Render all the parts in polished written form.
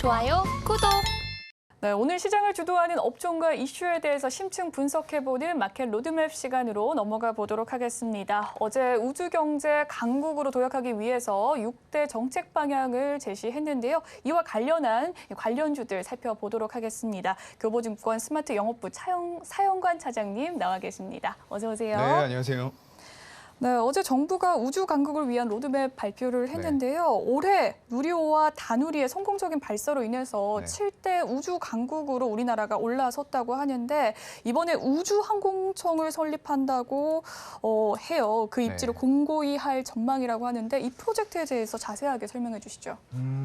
좋아요, 구독! 네, 오늘 시장을 주도하는 업종과 이슈에 대해서 심층 분석해보는 마켓 로드맵 시간으로 넘어가 보도록 하겠습니다. 어제 우주경제 강국으로 도약하기 위해서 6대 정책 방향을 제시했는데요. 이와 관련한 관련주들 살펴보도록 하겠습니다. 교보증권 스마트 영업부 사영관 차장님 나와 계십니다. 어서 오세요. 네, 안녕하세요. 네, 어제 정부가 우주 강국을 위한 로드맵 발표를 했는데요. 올해 누리호와 다누리의 성공적인 발사로 인해서 7대 우주 강국으로 우리나라가 올라섰다고 하는데 이번에 우주항공청을 설립한다고 해요. 그 입지를 공고히 할 전망이라고 하는데 이 프로젝트에 대해서 자세하게 설명해 주시죠.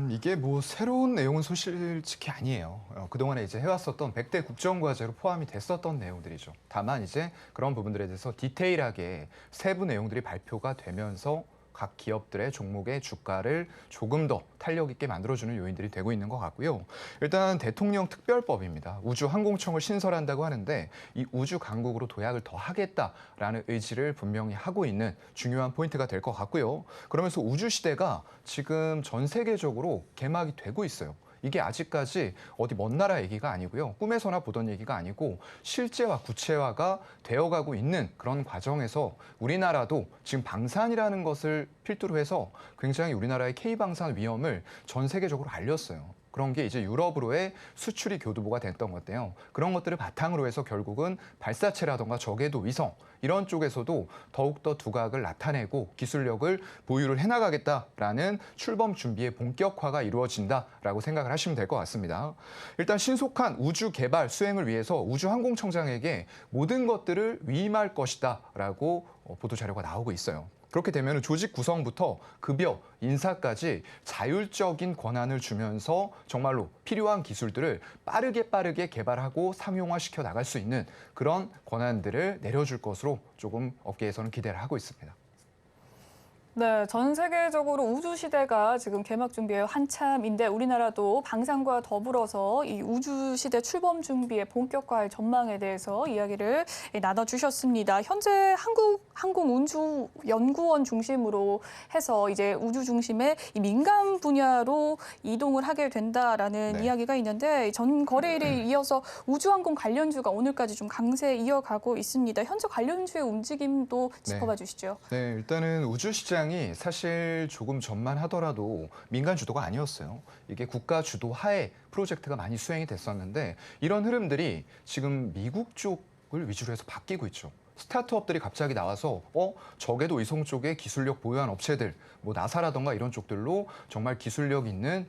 이게 뭐 새로운 내용은 솔직히 아니에요. 그동안에 이제 해왔었던 100대 국정과제로 포함이 됐었던 내용들이죠. 다만 이제 그런 부분들에 대해서 디테일하게 세부 내용들이 발표가 되면서 각 기업들의 종목의 주가를 조금 더 탄력 있게 만들어주는 요인들이 되고 있는 것 같고요. 일단 대통령 특별법입니다. 우주항공청을 신설한다고 하는데 이 우주 강국으로 도약을 더 하겠다라는 의지를 분명히 하고 있는 중요한 포인트가 될 것 같고요. 그러면서 우주 시대가 지금 전 세계적으로 개막이 되고 있어요. 이게 아직까지 어디 먼 나라 얘기가 아니고요. 꿈에서나 보던 얘기가 아니고 실제와 구체화가 되어가고 있는 그런 과정에서 우리나라도 지금 방산이라는 것을 필두로 해서 굉장히 우리나라의 K방산 위험을 전 세계적으로 알렸어요. 그런 게 이제 유럽으로의 수출이 교두보가 됐던 건데요. 그런 것들을 바탕으로 해서 결국은 발사체라던가 저궤도 위성 이런 쪽에서도 더욱더 두각을 나타내고 기술력을 보유를 해나가겠다라는 출범 준비의 본격화가 이루어진다라고 생각을 하시면 될 것 같습니다. 일단 신속한 우주 개발 수행을 위해서 우주항공청장에게 모든 것들을 위임할 것이다라고 보도 자료가 나오고 있어요. 그렇게 되면 조직 구성부터 급여, 인사까지 자율적인 권한을 주면서 정말로 필요한 기술들을 빠르게 개발하고 상용화시켜 나갈 수 있는 그런 권한들을 내려줄 것으로 조금 업계에서는 기대를 하고 있습니다. 네, 전 세계적으로 우주 시대가 지금 개막 준비에 한참인데 우리나라도 방산과 더불어서 이 우주 시대 출범 준비의 본격화의 전망에 대해서 이야기를 나눠주셨습니다. 현재 한국항공운주연구원 중심으로 해서 이제 우주 중심의 이 민간 분야로 이동을 하게 된다라는 이야기가 있는데 전 거래일에 이어서 우주항공 관련주가 오늘까지 좀 강세 이어가고 있습니다. 현재 관련주의 움직임도 짚어봐 주시죠. 네, 일단은 우주 시장 이 사실 조금 전만 하더라도 민간 주도가 아니었어요. 이게 국가 주도 하에 프로젝트가 많이 수행이 됐었는데 이런 흐름들이 지금 미국 쪽을 위주로 해서 바뀌고 있죠. 스타트업들이 갑자기 나와서 저궤도 위성 쪽에 기술력 보유한 업체들, 뭐 나사라던가 이런 쪽들로 정말 기술력 있는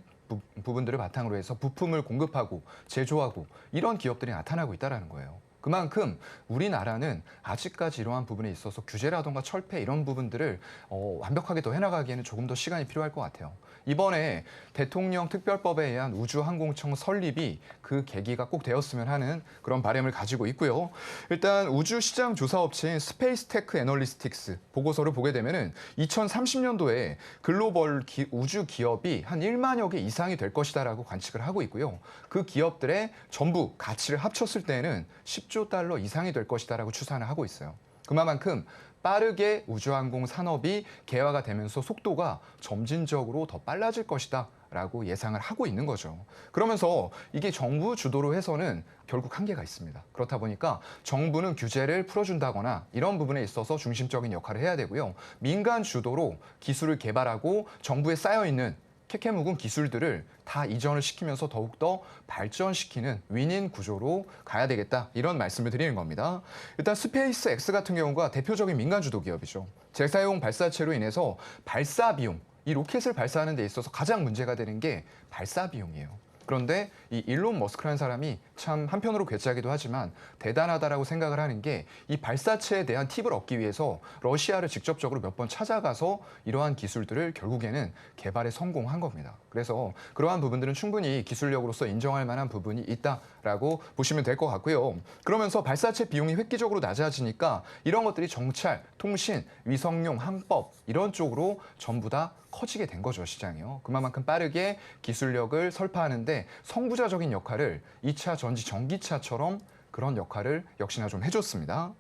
부분들을 바탕으로 해서 부품을 공급하고 제조하고 이런 기업들이 나타나고 있다는 거예요. 그만큼 우리나라는 아직까지 이러한 부분에 있어서 규제라던가 철폐 이런 부분들을 완벽하게 더 해나가기에는 조금 더 시간이 필요할 것 같아요. 이번에 대통령 특별법에 의한 우주항공청 설립이 그 계기가 꼭 되었으면 하는 그런 바람을 가지고 있고요. 일단 우주시장 조사업체인 스페이스테크 애널리스틱스 보고서를 보게 되면은 2030년도에 글로벌 우주 기업이 한 1만여 개 이상이 될 것이다라고 관측을 하고 있고요. 그 기업들의 전부 가치를 합쳤을 때에는 10조 달러 이상이 될 것이다라고 추산을 하고 있어요. 그만큼 빠르게 우주항공 산업이 개화가 되면서 속도가 점진적으로 더 빨라질 것이다라고 예상을 하고 있는 거죠. 그러면서 이게 정부 주도로 해서는 결국 한계가 있습니다. 그렇다 보니까 정부는 규제를 풀어준다거나 이런 부분에 있어서 중심적인 역할을 해야 되고요. 민간 주도로 기술을 개발하고 정부에 쌓여있는 캐캐묵은 기술들을 다 이전을 시키면서 더욱더 발전시키는 윈윈 구조로 가야 되겠다 이런 말씀을 드리는 겁니다. 일단 스페이스 X 같은 경우가 대표적인 민간 주도 기업이죠. 재사용 발사체로 인해서 발사 비용, 이 로켓을 발사하는 데 있어서 가장 문제가 되는 게 발사 비용이에요. 그런데 이 일론 머스크라는 사람이 참 한편으로 괴짜기도 하지만 대단하다라고 생각을 하는 게 이 발사체에 대한 팁을 얻기 위해서 러시아를 직접적으로 몇 번 찾아가서 이러한 기술들을 결국에는 개발에 성공한 겁니다. 그래서 그러한 부분들은 충분히 기술력으로서 인정할 만한 부분이 있다라고 보시면 될 것 같고요. 그러면서 발사체 비용이 획기적으로 낮아지니까 이런 것들이 정찰, 통신, 위성용, 항법 이런 쪽으로 전부 다 커지게 된 거죠, 시장이요. 그만큼 빠르게 기술력을 설파하는데 선구자적인 역할을 2차 전지 전기차처럼 그런 역할을 역시나 좀 해줬습니다.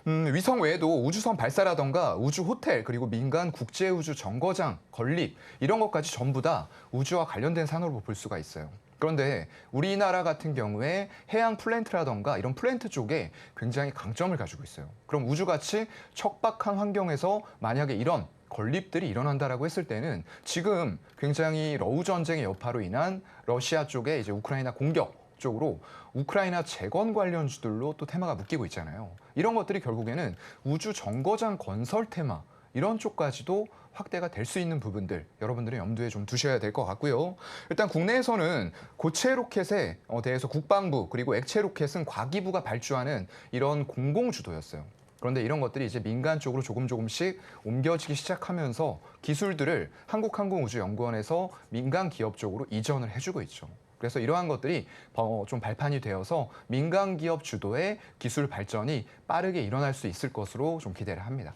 위성 외에도 우주선 발사라던가 우주 호텔 그리고 민간 국제우주 정거장 건립 이런 것까지 전부 다 우주와 관련된 산업으로 볼 수가 있어요. 그런데 우리나라 같은 경우에 해양 플랜트라던가 이런 플랜트 쪽에 굉장히 강점을 가지고 있어요. 그럼 우주같이 척박한 환경에서 만약에 이런 건립들이 일어난다라고 했을 때는 지금 굉장히 러우 전쟁의 여파로 인한 러시아 쪽의 이제 우크라이나 공격 쪽으로 우크라이나 재건 관련주들로 또 테마가 묶이고 있잖아요. 이런 것들이 결국에는 우주 정거장 건설 테마 이런 쪽까지도 확대가 될 수 있는 부분들 여러분들은 염두에 좀 두셔야 될 것 같고요. 일단 국내에서는 고체 로켓에 대해서 국방부 그리고 액체 로켓은 과기부가 발주하는 이런 공공주도였어요. 그런데 이런 것들이 이제 민간 쪽으로 조금씩 옮겨지기 시작하면서 기술들을 한국항공우주연구원에서 민간 기업 쪽으로 이전을 해주고 있죠. 그래서 이러한 것들이 좀 발판이 되어서 민간 기업 주도의 기술 발전이 빠르게 일어날 수 있을 것으로 좀 기대를 합니다.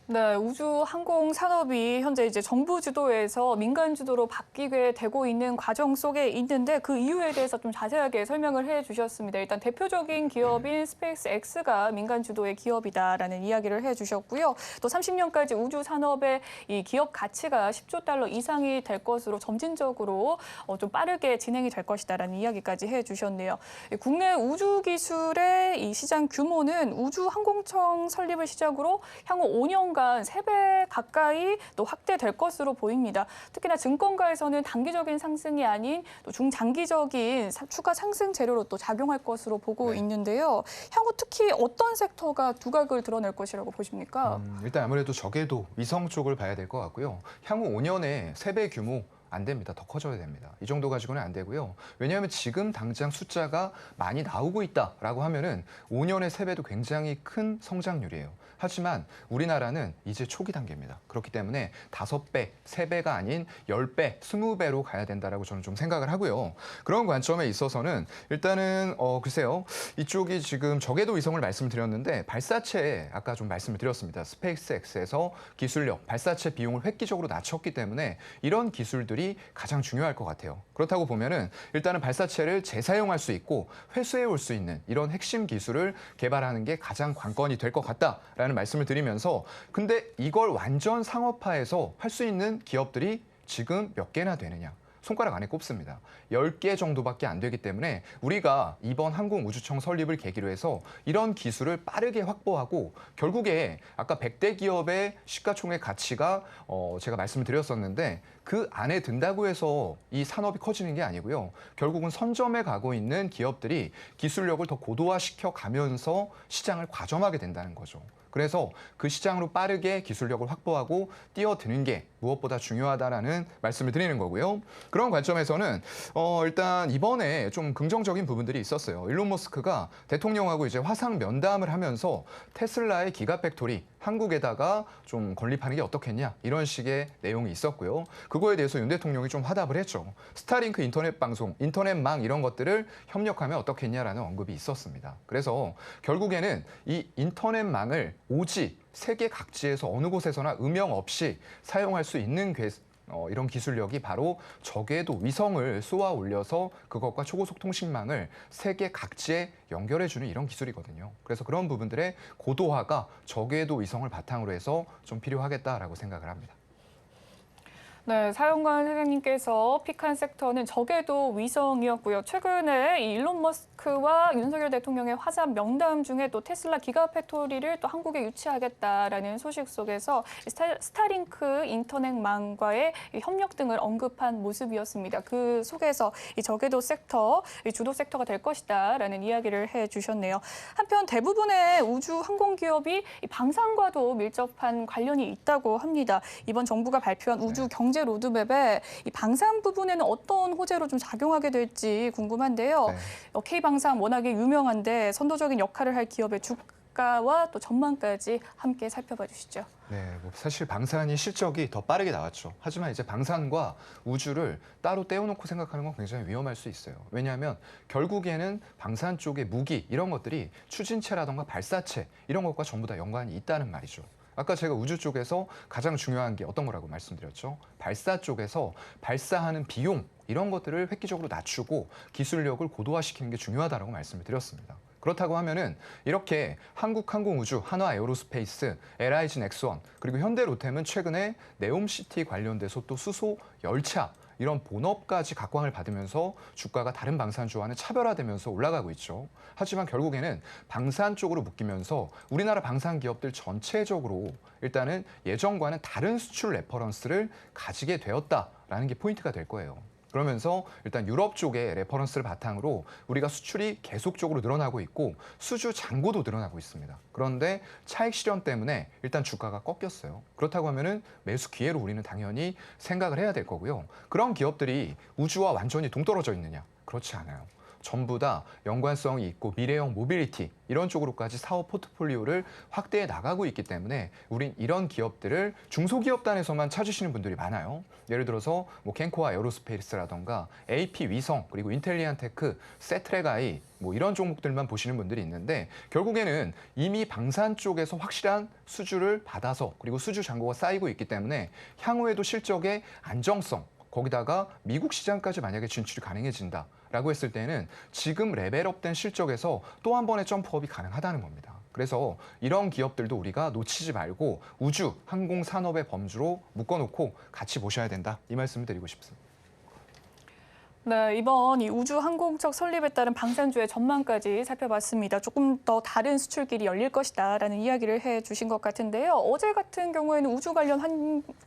네, 우주 항공 산업이 현재 이제 정부 주도에서 민간 주도로 바뀌게 되고 있는 과정 속에 있는데 그 이유에 대해서 좀 자세하게 설명을 해주셨습니다. 일단 대표적인 기업인 스페이스X가 민간 주도의 기업이다라는 이야기를 해주셨고요. 또 30년까지 우주 산업의 이 기업 가치가 10조 달러 이상이 될 것으로 점진적으로 좀 빠르게 진행이 될 것이다라는 이야기까지 해주셨네요. 국내 우주 기술의 이 시장 규모는 우주 항공청 설립을 시작으로 향후 5년간 3배 가까이 또 확대될 것으로 보입니다. 특히나 증권가에서는 단기적인 상승이 아닌 또 중장기적인 추가 상승 재료로 또 작용할 것으로 보고 있는데요. 향후 특히 어떤 섹터가 두각을 드러낼 것이라고 보십니까? 일단 아무래도 적에도 위성 쪽을 봐야 될 것 같고요. 향후 5년에 3배 규모 안 됩니다. 더 커져야 됩니다. 이 정도 가지고는 안 되고요. 왜냐하면 지금 당장 숫자가 많이 나오고 있다라고 하면은 5년에 3배도 굉장히 큰 성장률이에요. 하지만 우리나라는 이제 초기 단계입니다. 그렇기 때문에 5배, 3배가 아닌 10배, 20배로 가야 된다라고 저는 좀 생각을 하고요. 그런 관점에 있어서는 일단은 글쎄요. 이쪽이 지금 적외도 위성을 말씀드렸는데 발사체 아까 좀 말씀을 드렸습니다. 스페이스X에서 기술력, 발사체 비용을 획기적으로 낮췄기 때문에 이런 기술들이 가장 중요할 것 같아요. 그렇다고 보면은 일단은 발사체를 재사용할 수 있고 회수해 올 수 있는 이런 핵심 기술을 개발하는 게 가장 관건이 될 것 같다라는 말씀을 드리면서 근데 이걸 완전 상업화해서 할 수 있는 기업들이 지금 몇 개나 되느냐. 손가락 안에 꼽습니다. 10개 정도밖에 안 되기 때문에 우리가 이번 항공우주청 설립을 계기로 해서 이런 기술을 빠르게 확보하고 결국에 아까 100대 기업의 시가총액 가치가 제가 말씀을 드렸었는데 그 안에 든다고 해서 이 산업이 커지는 게 아니고요. 결국은 선점해 가고 있는 기업들이 기술력을 더 고도화시켜 가면서 시장을 과점하게 된다는 거죠. 그래서 그 시장으로 빠르게 기술력을 확보하고 뛰어드는 게 무엇보다 중요하다라는 말씀을 드리는 거고요. 그런 관점에서는 일단 이번에 좀 긍정적인 부분들이 있었어요. 일론 머스크가 대통령하고 이제 화상 면담을 하면서 테슬라의 기가팩토리 한국에다가 좀 건립하는 게 어떻겠냐 이런 식의 내용이 있었고요. 그거에 대해서 윤 대통령이 좀 화답을 했죠. 스타링크 인터넷 방송, 인터넷망 이런 것들을 협력하면 어떻겠냐라는 언급이 있었습니다. 그래서 결국에는 이 인터넷망을 오직 세계 각지에서 어느 곳에서나 음영 없이 사용할 수 있는 이런 기술력이 바로 적외도 위성을 쏘아 올려서 그것과 초고속 통신망을 세계 각지에 연결해주는 이런 기술이거든요. 그래서 그런 부분들의 고도화가 적외도 위성을 바탕으로 해서 좀 필요하겠다라고 생각을 합니다. 네, 사용관 선생님께서 픽한 섹터는 적외도 위성이었고요. 최근에 이 일론 머스크와 윤석열 대통령의 화상 명담 중에 또 테슬라 기가팩토리를 또 한국에 유치하겠다라는 소식 속에서 스타링크 인터넷망과의 협력 등을 언급한 모습이었습니다. 그 속에서 이 적외도 섹터, 이 주도 섹터가 될 것이다라는 이야기를 해주셨네요. 한편 대부분의 우주 항공 기업이 이 방산과도 밀접한 관련이 있다고 합니다. 이번 정부가 발표한 우주 경제 로드맵에 이 방산 부분에는 어떤 호재로 좀 작용하게 될지 궁금한데요. K방산 워낙에 유명한데 선도적인 역할을 할 기업의 주가와 또 전망까지 함께 살펴봐 주시죠. 네, 사실 방산이 실적이 더 빠르게 나왔죠. 하지만 이제 방산과 우주를 따로 떼어놓고 생각하는 건 굉장히 위험할 수 있어요. 왜냐하면 결국에는 방산 쪽의 무기 이런 것들이 추진체라던가 발사체 이런 것과 전부 다 연관이 있다는 말이죠. 아까 제가 우주 쪽에서 가장 중요한 게 어떤 거라고 말씀드렸죠? 발사 쪽에서 발사하는 비용 이런 것들을 획기적으로 낮추고 기술력을 고도화시키는 게 중요하다고 말씀을 드렸습니다. 그렇다고 하면은 이렇게 한국항공우주, 한화에어로스페이스, LIG 넥스원 그리고 현대로템은 최근에 네옴시티 관련돼서 또 수소 열차 이런 본업까지 각광을 받으면서 주가가 다른 방산주와는 차별화되면서 올라가고 있죠. 하지만 결국에는 방산 쪽으로 묶이면서 우리나라 방산 기업들 전체적으로 일단은 예전과는 다른 수출 레퍼런스를 가지게 되었다라는 게 포인트가 될 거예요. 그러면서 일단 유럽 쪽의 레퍼런스를 바탕으로 우리가 수출이 계속적으로 늘어나고 있고 수주 잔고도 늘어나고 있습니다. 그런데 차익 실현 때문에 일단 주가가 꺾였어요. 그렇다고 하면은 매수 기회로 우리는 당연히 생각을 해야 될 거고요. 그런 기업들이 우주와 완전히 동떨어져 있느냐? 그렇지 않아요. 전부 다 연관성이 있고 미래형 모빌리티 이런 쪽으로까지 사업 포트폴리오를 확대해 나가고 있기 때문에 우린 이런 기업들을 중소기업단에서만 찾으시는 분들이 많아요. 예를 들어서 뭐 캔코아 에어로스페이스라던가 AP 위성 그리고 인텔리안테크, 세트렉아이 뭐 이런 종목들만 보시는 분들이 있는데 결국에는 이미 방산 쪽에서 확실한 수주를 받아서 그리고 수주 잔고가 쌓이고 있기 때문에 향후에도 실적의 안정성 거기다가 미국 시장까지 만약에 진출이 가능해진다라고 했을 때는 지금 레벨업된 실적에서 또 한 번의 점프업이 가능하다는 겁니다. 그래서 이런 기업들도 우리가 놓치지 말고 우주, 항공 산업의 범주로 묶어놓고 같이 보셔야 된다. 이 말씀을 드리고 싶습니다. 네, 이번 이 우주항공청 설립에 따른 방산주의 전망까지 살펴봤습니다. 조금 더 다른 수출길이 열릴 것이다라는 이야기를 해주신 것 같은데요. 어제 같은 경우에는 우주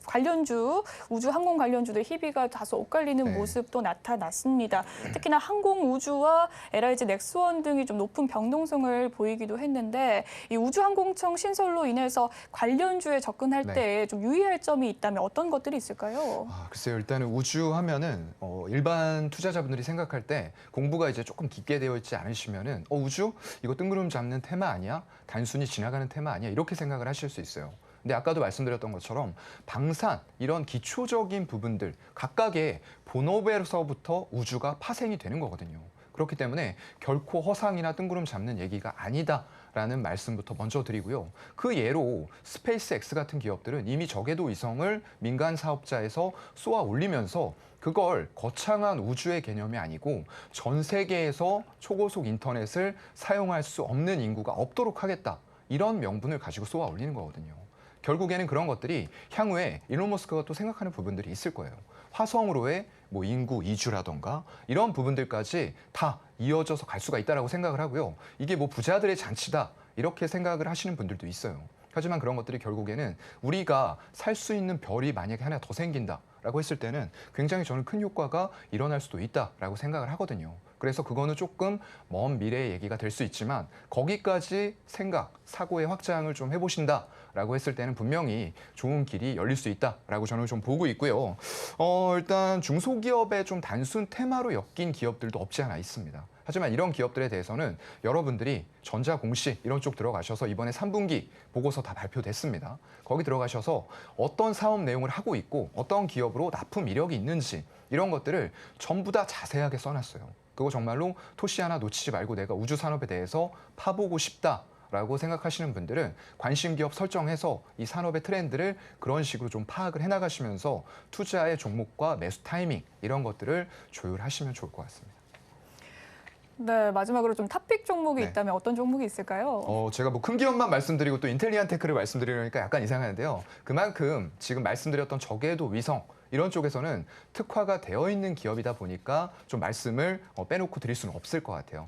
관련주, 우주항공 관련주들 희비가 다소 엇갈리는 네. 모습도 나타났습니다. 특히나 항공우주와 LIG 넥스원 등이 좀 높은 변동성을 보이기도 했는데 이 우주항공청 신설로 인해서 관련주에 접근할 네. 때 좀 유의할 점이 있다면 어떤 것들이 있을까요? 글쎄요. 일단은 우주 하면은 일반 투자자분들이 생각할 때 공부가 이제 조금 깊게 되어 있지 않으시면은 우주? 이거 뜬구름 잡는 테마 아니야? 단순히 지나가는 테마 아니야? 이렇게 생각을 하실 수 있어요. 근데 아까도 말씀드렸던 것처럼 방산, 이런 기초적인 부분들 각각의 본업에서부터 우주가 파생이 되는 거거든요. 그렇기 때문에 결코 허상이나 뜬구름 잡는 얘기가 아니다라는 말씀부터 먼저 드리고요. 그 예로 스페이스 X 같은 기업들은 이미 저궤도 위성을 민간 사업자에서 쏘아 올리면서 그걸 거창한 우주의 개념이 아니고 전 세계에서 초고속 인터넷을 사용할 수 없는 인구가 없도록 하겠다. 이런 명분을 가지고 쏘아 올리는 거거든요. 결국에는 그런 것들이 향후에 일론 머스크가 또 생각하는 부분들이 있을 거예요. 화성으로의 뭐 인구 이주라던가 이런 부분들까지 다 이어져서 갈 수가 있다라고 생각을 하고요. 이게 뭐 부자들의 잔치다 이렇게 생각을 하시는 분들도 있어요. 하지만 그런 것들이 결국에는 우리가 살 수 있는 별이 만약에 하나 더 생긴다라고 했을 때는 굉장히 저는 큰 효과가 일어날 수도 있다라고 생각을 하거든요. 그래서 그거는 조금 먼 미래의 얘기가 될 수 있지만 거기까지 생각, 사고의 확장을 좀 해보신다라고 했을 때는 분명히 좋은 길이 열릴 수 있다라고 저는 좀 보고 있고요. 일단 중소기업의 좀 단순 테마로 엮인 기업들도 없지 않아 있습니다. 하지만 이런 기업들에 대해서는 여러분들이 전자공시 이런 쪽 들어가셔서 이번에 3분기 보고서 다 발표됐습니다. 거기 들어가셔서 어떤 사업 내용을 하고 있고 어떤 기업으로 납품 이력이 있는지 이런 것들을 전부 다 자세하게 써놨어요. 그거 정말로 토시 하나 놓치지 말고 내가 우주 산업에 대해서 파보고 싶다라고 생각하시는 분들은 관심 기업 설정해서 이 산업의 트렌드를 그런 식으로 좀 파악을 해나가시면서 투자의 종목과 매수 타이밍 이런 것들을 조율하시면 좋을 것 같습니다. 네, 마지막으로 좀 탑픽 종목이 네. 있다면 어떤 종목이 있을까요? 제가 뭐 큰 기업만 말씀드리고 또 인텔리안테크를 말씀드리려니까 약간 이상한데요. 그만큼 지금 말씀드렸던 저궤도 위성 이런 쪽에서는 특화가 되어 있는 기업이다 보니까 좀 말씀을 빼놓고 드릴 수는 없을 것 같아요.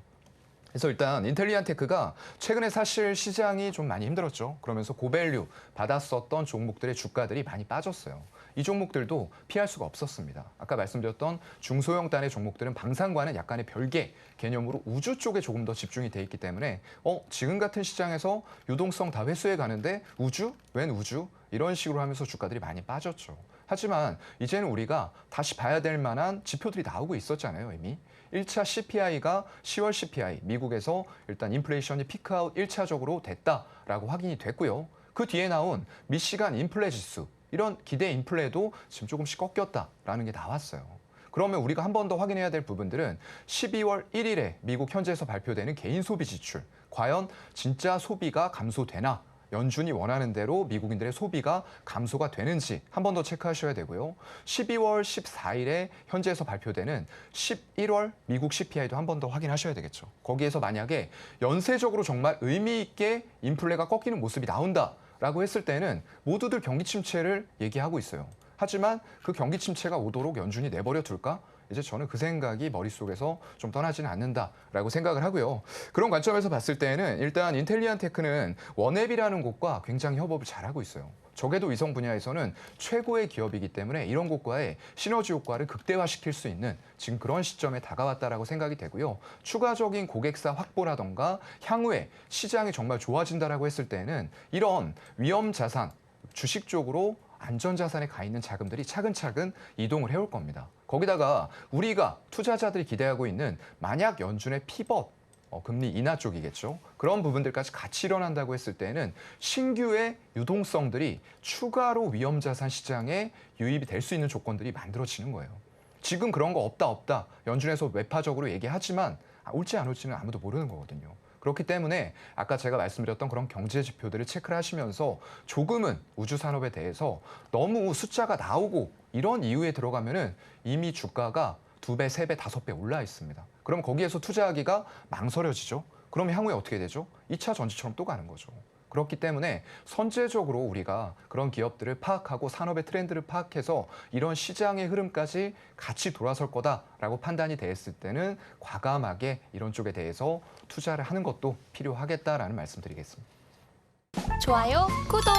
그래서 일단 인텔리안테크가 최근에 사실 시장이 좀 많이 힘들었죠. 그러면서 고밸류 받았었던 종목들의 주가들이 많이 빠졌어요. 이 종목들도 피할 수가 없었습니다. 아까 말씀드렸던 중소형 단의 종목들은 방산과는 약간의 별개 개념으로 우주 쪽에 조금 더 집중이 돼 있기 때문에 지금 같은 시장에서 유동성 다 회수해 가는데 우주? 웬 우주? 이런 식으로 하면서 주가들이 많이 빠졌죠. 하지만 이제는 우리가 다시 봐야 될 만한 지표들이 나오고 있었잖아요, 이미. 1차 CPI가 10월 CPI, 미국에서 일단 인플레이션이 피크아웃 1차적으로 됐다라고 확인이 됐고요. 그 뒤에 나온 미시간 인플레 지수, 이런 기대 인플레도 지금 조금씩 꺾였다라는 게 나왔어요. 그러면 우리가 한 번 더 확인해야 될 부분들은 12월 1일에 미국 현지에서 발표되는 개인 소비 지출, 과연 진짜 소비가 감소되나? 연준이 원하는 대로 미국인들의 소비가 감소가 되는지 한 번 더 체크하셔야 되고요. 12월 14일에 현지에서 발표되는 11월 미국 CPI도 한 번 더 확인하셔야 되겠죠. 거기에서 만약에 연쇄적으로 정말 의미 있게 인플레가 꺾이는 모습이 나온다라고 했을 때는 모두들 경기 침체를 얘기하고 있어요. 하지만 그 경기 침체가 오도록 연준이 내버려 둘까? 이제 저는 그 생각이 머릿속에서 좀 떠나지는 않는다라고 생각을 하고요. 그런 관점에서 봤을 때는 일단 인텔리안테크는 원앱이라는 곳과 굉장히 협업을 잘하고 있어요. 저궤도 위성 분야에서는 최고의 기업이기 때문에 이런 곳과의 시너지 효과를 극대화시킬 수 있는 지금 그런 시점에 다가왔다라고 생각이 되고요. 추가적인 고객사 확보라던가 향후에 시장이 정말 좋아진다라고 했을 때는 이런 위험 자산, 주식 쪽으로 안전자산에 가 있는 자금들이 차근차근 이동을 해올 겁니다. 거기다가 우리가 투자자들이 기대하고 있는 만약 연준의 피벗, 금리 인하 쪽이겠죠. 그런 부분들까지 같이 일어난다고 했을 때는 신규의 유동성들이 추가로 위험자산 시장에 유입이 될 수 있는 조건들이 만들어지는 거예요. 지금 그런 거 없다. 연준에서 외파적으로 얘기하지만 올지 안 올지는 아무도 모르는 거거든요. 그렇기 때문에 아까 제가 말씀드렸던 그런 경제 지표들을 체크를 하시면서 조금은 우주 산업에 대해서 너무 숫자가 나오고 이런 이유에 들어가면은 이미 주가가 2배, 3배, 5배 올라 있습니다. 그럼 거기에서 투자하기가 망설여지죠. 그럼 향후에 어떻게 되죠? 2차 전지처럼 또 가는 거죠. 그렇기 때문에 선제적으로 우리가 그런 기업들을 파악하고 산업의 트렌드를 파악해서 이런 시장의 흐름까지 같이 돌아설 거다라고 판단이 됐을 때는 과감하게 이런 쪽에 대해서 투자를 하는 것도 필요하겠다라는 말씀드리겠습니다. 좋아요, 구독!